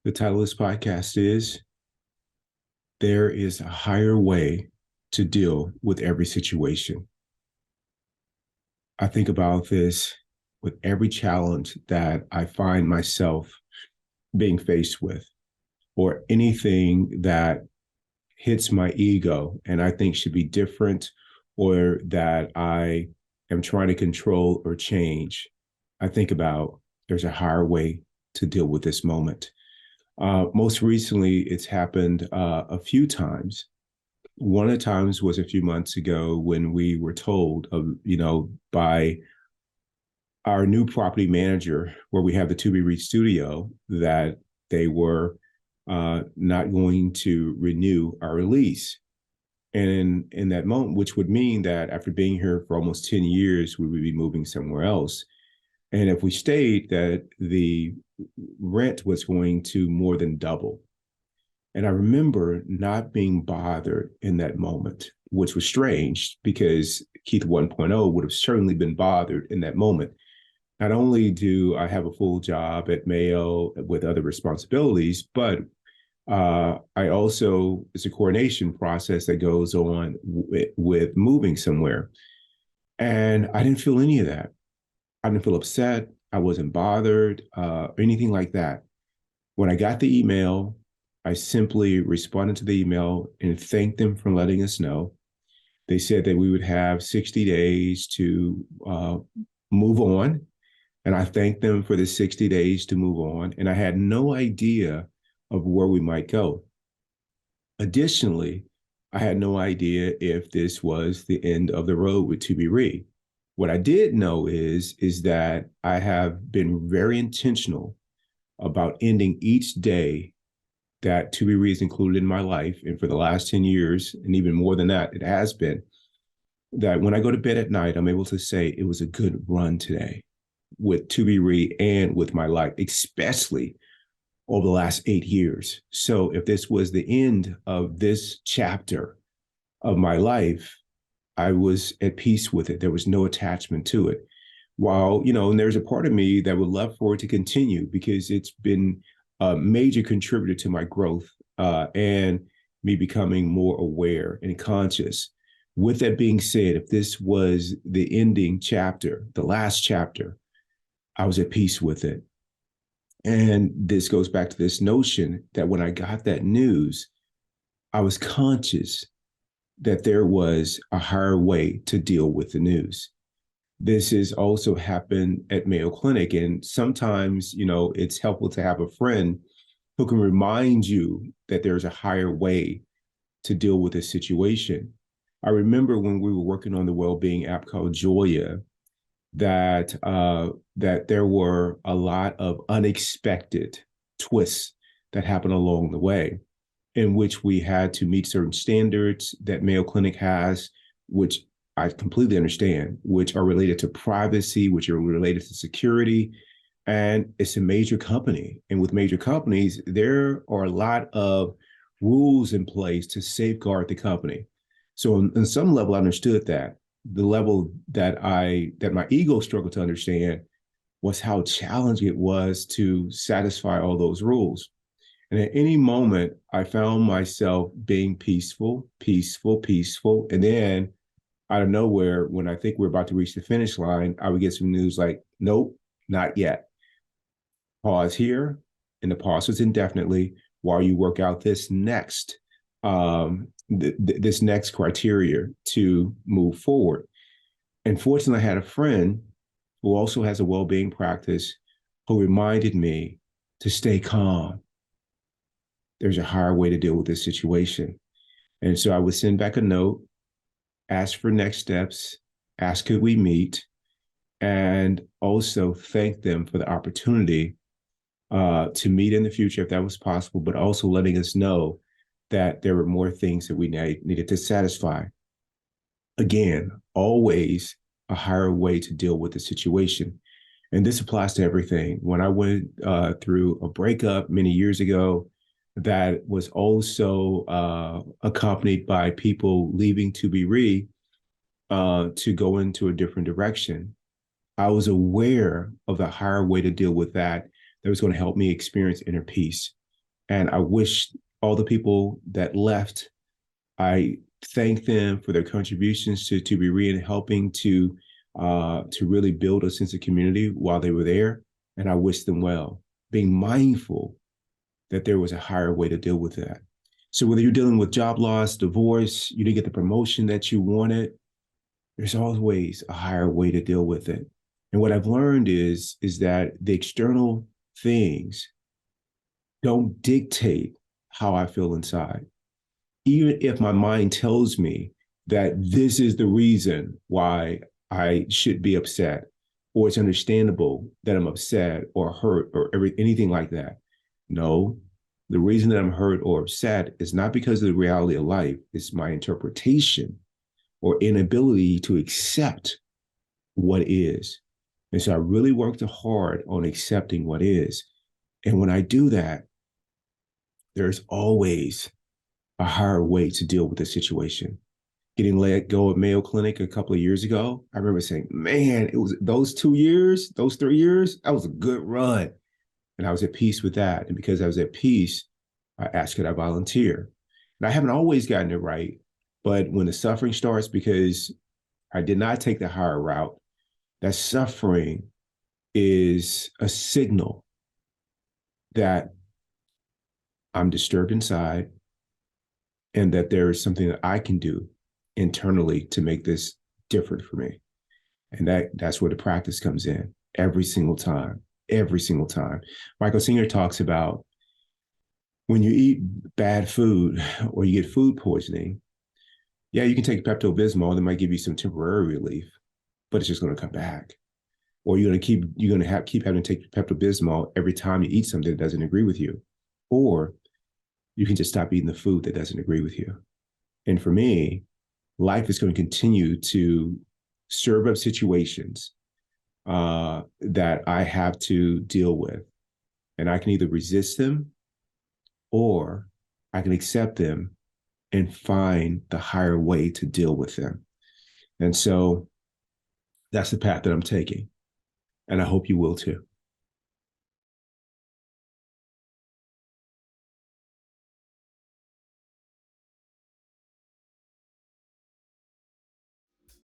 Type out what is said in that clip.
The title of this podcast is There is a Higher Way to Deal with Every Situation. I think about this with every challenge that I find myself being faced with, or anything that hits my ego and I think should be different, or that I am trying to control or change. I think about there's a higher way to deal with this moment. Most recently, it's happened a few times. One of the times was a few months ago when we were told, by our new property manager, where we have the ToBeRe studio, that they were not going to renew our lease. And in that moment, which would mean that after being here for almost 10 years, we would be moving somewhere else. And if we stayed, that the rent was going to more than double. And I remember not being bothered in that moment, which was strange because Keith 1.0 would have certainly been bothered in that moment. Not only do I have a full job at Mayo with other responsibilities, but I also, it's a coordination process that goes on with moving somewhere. And I didn't feel any of that. I didn't feel upset. I wasn't bothered or anything like that. When I got the email, I simply responded to the email and thanked them for letting us know. They said that we would have 60 days to move on. And I thanked them for the 60 days to move on. And I had no idea of where we might go. Additionally, I had no idea if this was the end of the road with ToBeRe. What I did know is that I have been very intentional about ending each day that ToBeRe is included in my life. And for the last 10 years, and even more than that, it has been that when I go to bed at night, I'm able to say it was a good run today with ToBeRe and with my life, especially over the last 8 years. So if this was the end of this chapter of my life, I was at peace with it. There was no attachment to it. While, and there's a part of me that would love for it to continue because it's been a major contributor to my growth and me becoming more aware and conscious. With that being said, if this was the ending chapter, the last chapter, I was at peace with it. And this goes back to this notion that when I got that news, I was conscious that there was a higher way to deal with the news. This has also happened at Mayo Clinic. And sometimes, it's helpful to have a friend who can remind you that there's a higher way to deal with a situation. I remember when we were working on the well-being app called Joya, that there were a lot of unexpected twists that happened along the way, in which we had to meet certain standards that Mayo Clinic has, which I completely understand, which are related to privacy, which are related to security. And it's a major company. And with major companies, there are a lot of rules in place to safeguard the company. So on some level, I understood that. The level that my ego struggled to understand was how challenging it was to satisfy all those rules. And at any moment, I found myself being peaceful, peaceful, peaceful. And then out of nowhere, when I think we're about to reach the finish line, I would get some news like, nope, not yet. Pause here. And the pause was indefinitely while you work out this next this next criteria to move forward. And fortunately, I had a friend who also has a well-being practice who reminded me to stay calm. There's a higher way to deal with this situation. And so I would send back a note, ask for next steps, ask could we meet, and also thank them for the opportunity to meet in the future if that was possible, but also letting us know that there were more things that we needed to satisfy. Again, always a higher way to deal with the situation. And this applies to everything. When I went through a breakup many years ago, that was also accompanied by people leaving ToBeRe to go into a different direction. I was aware of the higher way to deal with that was going to help me experience inner peace. And I wish all the people that left, I thank them for their contributions to ToBeRe and helping to really build a sense of community while they were there. And I wish them well, being mindful that there was a higher way to deal with that. So whether you're dealing with job loss, divorce, you didn't get the promotion that you wanted, there's always a higher way to deal with it. And what I've learned is that the external things don't dictate how I feel inside. Even if my mind tells me that this is the reason why I should be upset, or it's understandable that I'm upset or hurt or anything like that. No, the reason that I'm hurt or upset is not because of the reality of life. It's my interpretation or inability to accept what is. And so I really worked hard on accepting what is. And when I do that, there's always a higher way to deal with the situation. Getting let go at Mayo Clinic a couple of years ago, I remember saying, man, it was those 2 years, those 3 years, that was a good run. And I was at peace with that. And because I was at peace, I asked, could I volunteer? And I haven't always gotten it right. But when the suffering starts, because I did not take the higher route, that suffering is a signal that I'm disturbed inside and that there is something that I can do internally to make this different for me. And that's where the practice comes in every single time, every single time. Michael Singer talks about when you eat bad food or you get food poisoning, yeah, you can take Pepto-Bismol that might give you some temporary relief, but it's just going to come back. Or you're going to keep having to take Pepto-Bismol every time you eat something that doesn't agree with you. Or you can just stop eating the food that doesn't agree with you. And for me, life is going to continue to serve up situations that I have to deal with. And I can either resist them or I can accept them and find the higher way to deal with them. And so that's the path that I'm taking. And I hope you will too.